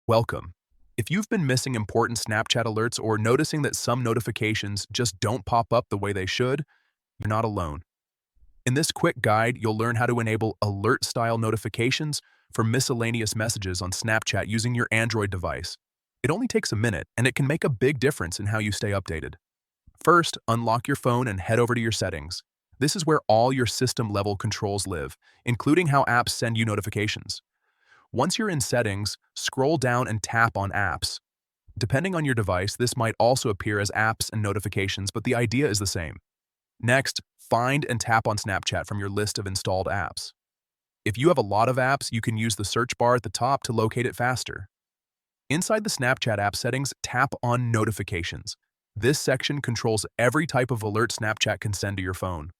Welcome. If you've been missing important Snapchat alerts or noticing that some notifications just don't pop up the way they should, you're not alone. In this quick guide, you'll learn how to enable alert-style notifications for miscellaneous messages on Snapchat using your Android device. It only takes a minute, and it can make a big difference in how you stay updated. First, unlock your phone and head over to your settings. This is where all your system-level controls live, including how apps send you notifications. Once you're in Settings, scroll down and tap on Apps. Depending on your device, this might also appear as apps and notifications, but the idea is the same. Next, find and tap on Snapchat from your list of installed apps. If you have a lot of apps, you can use the search bar at the top to locate it faster. Inside the Snapchat app settings, tap on Notifications. This section controls every type of alert Snapchat can send to your phone.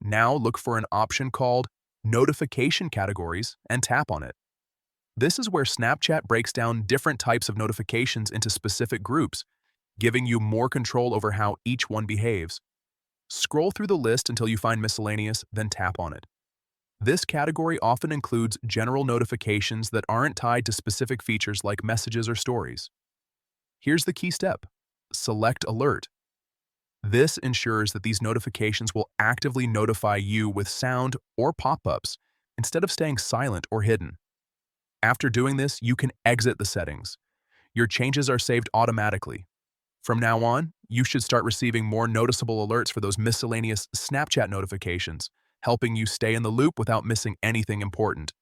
Now look for an option called Notification Categories and tap on it. This is where Snapchat breaks down different types of notifications into specific groups, giving you more control over how each one behaves. Scroll through the list until you find Miscellaneous, then tap on it. This category often includes general notifications that aren't tied to specific features like messages or stories. Here's the key step. Select Alert. This ensures that these notifications will actively notify you with sound or pop-ups instead of staying silent or hidden. After doing this, you can exit the settings. Your changes are saved automatically. From now on, you should start receiving more noticeable alerts for those miscellaneous Snapchat notifications, helping you stay in the loop without missing anything important.